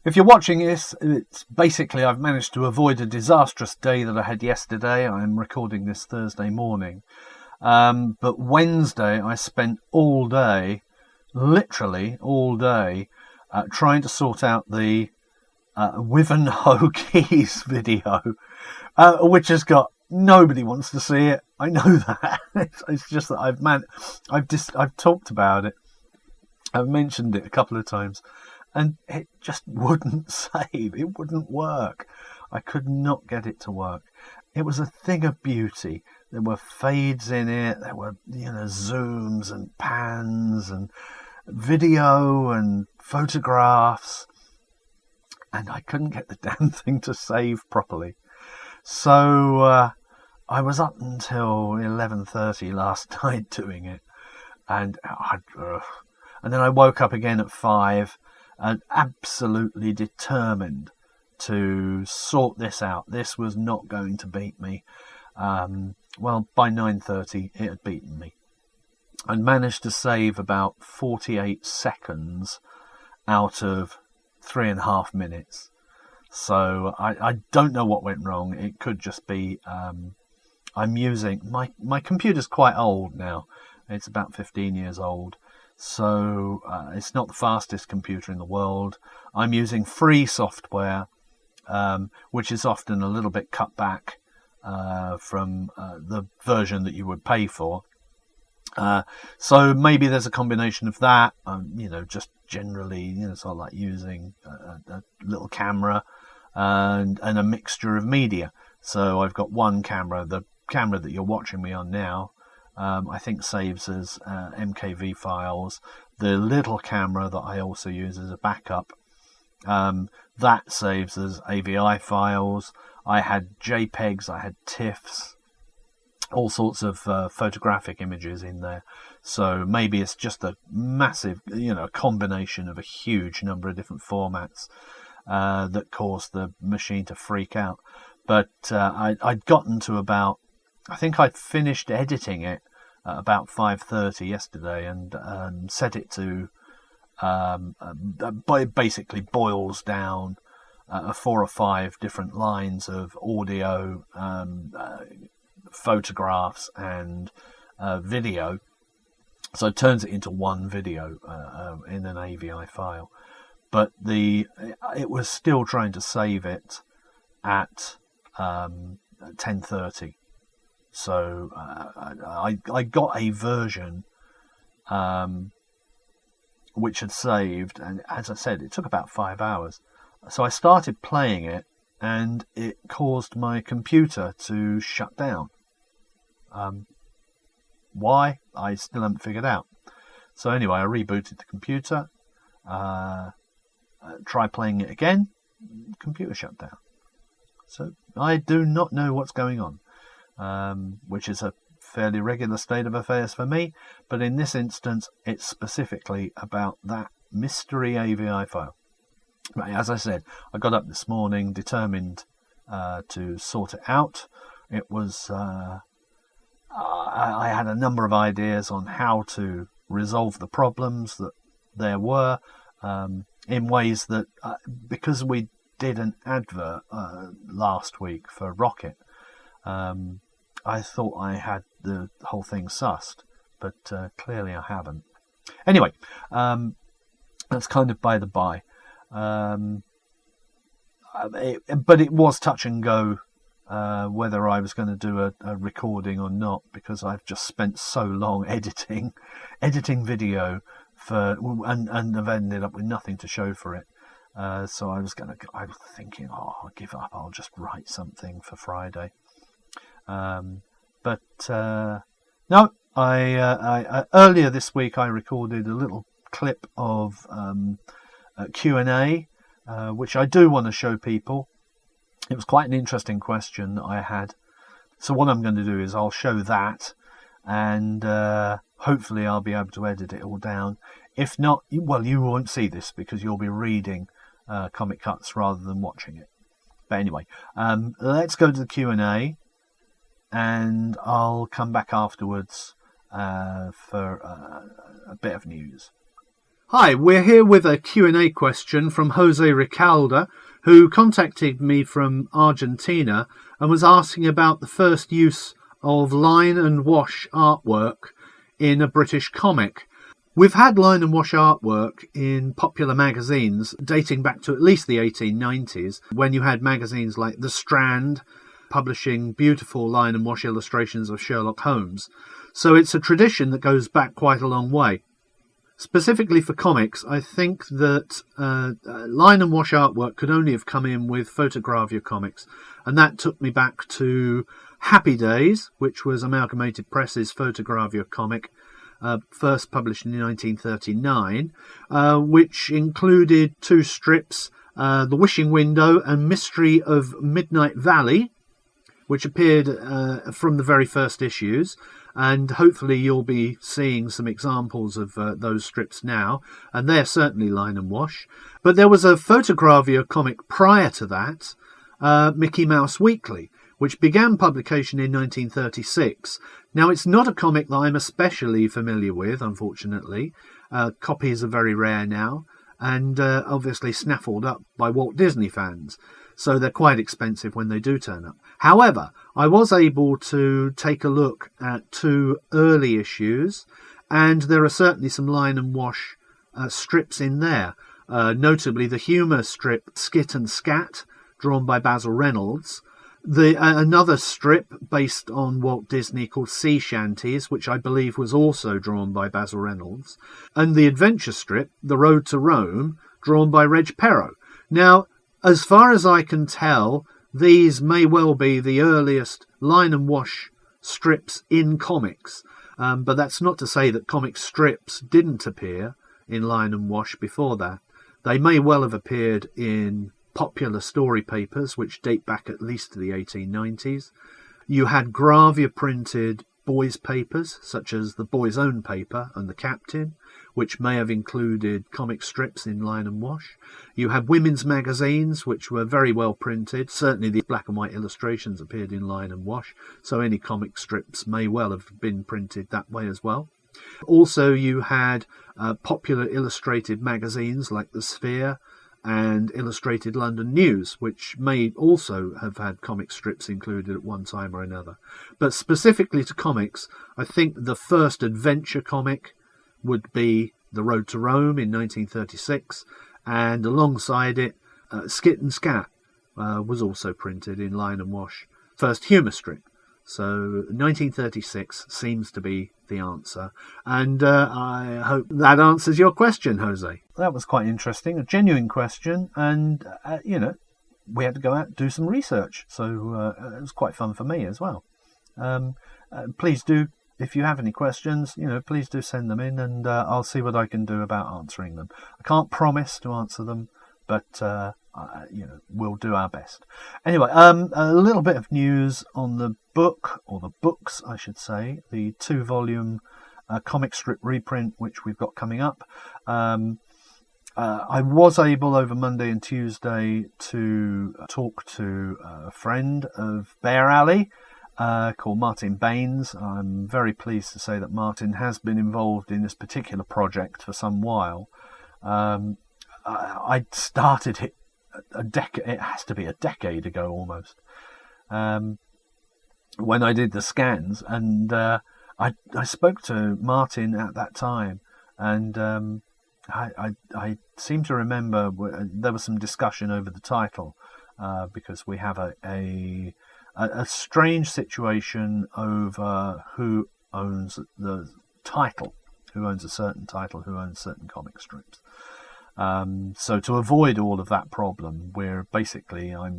If you're watching this, it's basically I've managed to avoid a disastrous day that I had yesterday. I'm recording this Thursday morning. But Wednesday, I spent all day, literally all day, trying to sort out the Wivenhoe Keys video, which has got nobody wants to see it. I know that. It's just that I've talked about it. I've mentioned it a couple of times, and it just wouldn't save. It wouldn't work. I could not get it to work. It was a thing of beauty. There were fades in it. There were, zooms and pans and video and photographs. And I couldn't get the damn thing to save properly. So I was up until 11:30 last night doing it. And then I woke up again at 5 and absolutely determined to sort this out. This was not going to beat me. Well, by 9:30 it had beaten me. I managed to save about 48 seconds out of 3.5 minutes. So I don't know what went wrong. It could just be I'm using my computer's quite old now. It's about 15 years old. So it's not the fastest computer in the world. I'm using free software, which is often a little bit cut back from the version that you would pay for. So maybe there's a combination of that, just generally, sort of like using a little camera and a mixture of media. So I've got one camera, the camera that you're watching me on now, I think saves as MKV files. The little camera that I also use as a backup, that saves as AVI files. I had JPEGs, I had TIFFs, all sorts of photographic images in there. So maybe it's just a massive, combination of a huge number of different formats that caused the machine to freak out. But I'd gotten to about, I think I'd finished editing it at about 5:30 yesterday, and set it to basically boils down 4 or 5 different lines of audio, photographs and video. So it turns it into one video in an AVI file. But it was still trying to save it at 10:30. So I got a version which had saved, and as I said, it took about 5 hours. So I started playing it, and it caused my computer to shut down. Why? I still haven't figured out. So anyway, I rebooted the computer, tried playing it again, computer shut down. So I do not know what's going on, which is a fairly regular state of affairs for me. But in this instance, it's specifically about that mystery AVI file. But as I said, I got up this morning determined to sort it out. It was I had a number of ideas on how to resolve the problems that there were, in ways that, because we did an advert last week for Rocket, I thought I had the whole thing sussed, but clearly I haven't. Anyway, that's kind of by the by. But it was touch and go whether I was going to do a recording or not, because I've just spent so long editing video and I've ended up with nothing to show for it. So I was thinking, I'll give up. I'll just write something for Friday. But no, I earlier this week I recorded a little clip of a Q&A, which I do want to show people. It was quite an interesting question that I had. So what I'm going to do is I'll show that, and hopefully I'll be able to edit it all down. If not, well, you won't see this because you'll be reading Comic Cuts rather than watching it. But anyway, let's go to the Q&A, and I'll come back afterwards for a bit of news. Hi, we're here with a Q&A question from Jose Ricalda, who contacted me from Argentina and was asking about the first use of line and wash artwork in a British comic. We've had line and wash artwork in popular magazines dating back to at least the 1890s, when you had magazines like The Strand publishing beautiful line and wash illustrations of Sherlock Holmes. So it's a tradition that goes back quite a long way. Specifically for comics, I think that line and wash artwork could only have come in with Photogravure comics, and that took me back to Happy Days, which was Amalgamated Press's Photogravure comic, first published in 1939, which included two strips, The Wishing Window and Mystery of Midnight Valley, which appeared from the very first issues. And hopefully you'll be seeing some examples of those strips now, and they're certainly line and wash. But there was a Photogravure comic prior to that, Mickey Mouse Weekly, which began publication in 1936. Now, it's not a comic that I'm especially familiar with, unfortunately. Copies are very rare now, and obviously snaffled up by Walt Disney fans. So they're quite expensive when they do turn up. However, I was able to take a look at two early issues, and there are certainly some line and wash strips in there. Notably the humour strip Skit and Scat, drawn by Basil Reynolds. Another strip based on Walt Disney called Sea Shanties, which I believe was also drawn by Basil Reynolds. And the adventure strip, The Road to Rome, drawn by Reg Perot. Now, as far as I can tell, these may well be the earliest line and wash strips in comics. But that's not to say that comic strips didn't appear in line and wash before that. They may well have appeared in popular story papers, which date back at least to the 1890s. You had gravure printed boys' papers, such as the Boy's Own Paper and The Captain, which may have included comic strips in line and wash. You had women's magazines, which were very well printed. Certainly the black and white illustrations appeared in line and wash, so any comic strips may well have been printed that way as well. Also, you had popular illustrated magazines like The Sphere and Illustrated London News, which may also have had comic strips included at one time or another. But specifically to comics, I think the first adventure comic would be The Road to Rome in 1936, and alongside it, Skit and Scat was also printed in line and wash. First humour strip. So 1936 seems to be the answer, and I hope that answers your question, Jose. That was quite interesting, a genuine question, and we had to go out and do some research, so it was quite fun for me as well. Please do, if you have any questions, please do send them in, and I'll see what I can do about answering them. I can't promise to answer them, but we'll do our best. Anyway, a little bit of news on the book, or the books, I should say, the 2-volume comic strip reprint, which we've got coming up. I was able over Monday and Tuesday to talk to a friend of Bear Alley, called Martin Baines. I'm very pleased to say that Martin has been involved in this particular project for some while. I started it it has to be a decade ago almost, when I did the scans, and I spoke to Martin at that time, and I seem to remember there was some discussion over the title, because we have a strange situation over who owns the title, who owns a certain title, who owns certain comic strips. So to avoid all of that problem, I'm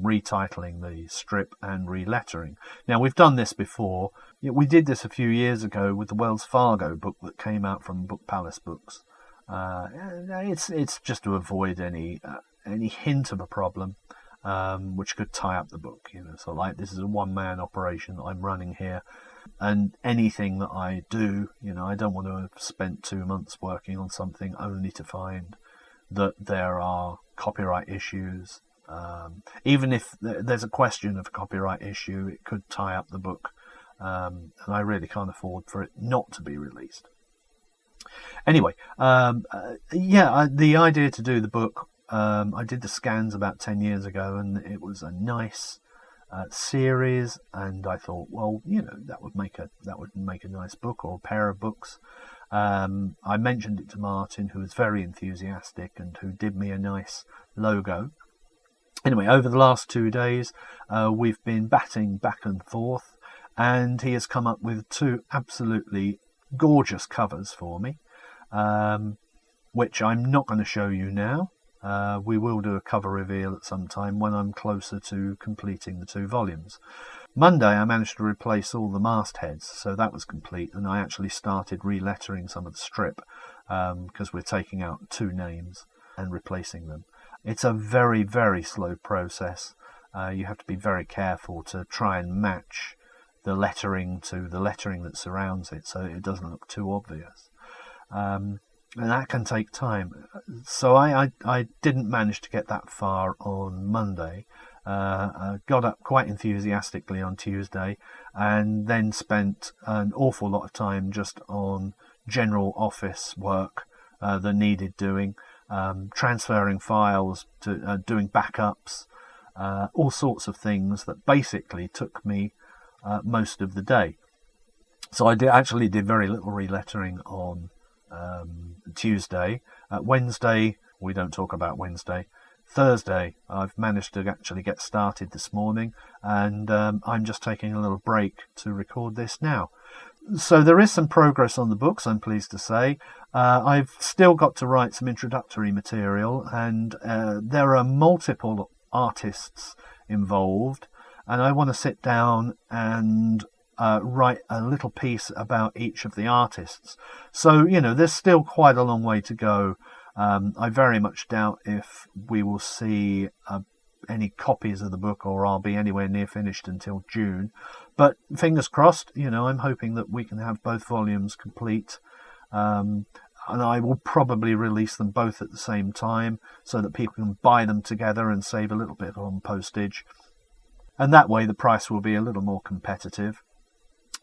retitling the strip and relettering. Now, we've done this before. We did this a few years ago with the Wells Fargo book that came out from Book Palace Books. It's just to avoid any hint of a problem, which could tie up the book. So like, this is a one-man operation that I'm running here, and anything that I do, I don't want to have spent 2 months working on something only to find that there are copyright issues. Even if there's a question of a copyright issue, it could tie up the book, and I really can't afford for it not to be released. Anyway, the idea to do the book, I did the scans about 10 years ago, and it was a nice series, and I thought, well, that would make a nice book, or a pair of books. I mentioned it to Martin, who was very enthusiastic and who did me a nice logo. Anyway, over the last 2 days, we've been batting back and forth, and he has come up with 2 absolutely gorgeous covers for me, which I'm not going to show you now. We will do a cover reveal at some time when I'm closer to completing the 2 volumes. Monday I managed to replace all the mastheads, so that was complete, and I actually started relettering some of the strip, because we're taking out 2 names and replacing them. It's a very, very slow process. You have to be very careful to try and match the lettering to the lettering that surrounds it, so it doesn't look too obvious. And that can take time. So I didn't manage to get that far on Monday. I got up quite enthusiastically on Tuesday, and then spent an awful lot of time just on general office work that needed doing, transferring files, to doing backups, all sorts of things that basically took me most of the day. So I actually did very little relettering on Tuesday. Wednesday, we don't talk about Wednesday. Thursday, I've managed to actually get started this morning, and I'm just taking a little break to record this now. So there is some progress on the books, I'm pleased to say. I've still got to write some introductory material, and there are multiple artists involved, and I want to sit down and write a little piece about each of the artists. So, there's still quite a long way to go. I very much doubt if we will see any copies of the book, or I'll be anywhere near finished until June. But fingers crossed, I'm hoping that we can have both volumes complete. And I will probably release them both at the same time, so that people can buy them together and save a little bit on postage. And that way the price will be a little more competitive.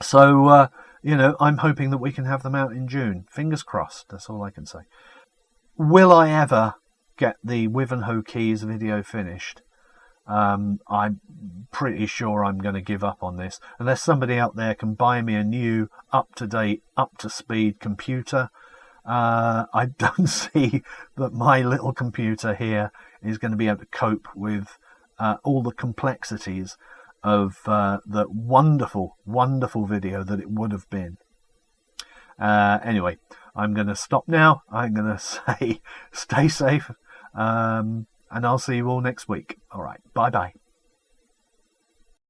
So, I'm hoping that we can have them out in June. Fingers crossed, that's all I can say. Will I ever get the Wivenhoe Keys video finished? I'm pretty sure I'm going to give up on this. Unless somebody out there can buy me a new, up-to-date, up-to-speed computer, I don't see that my little computer here is going to be able to cope with all the complexities of the wonderful, wonderful video that it would have been. Anyway, I'm going to stop now. I'm going to say stay safe, and I'll see you all next week. All right, bye-bye.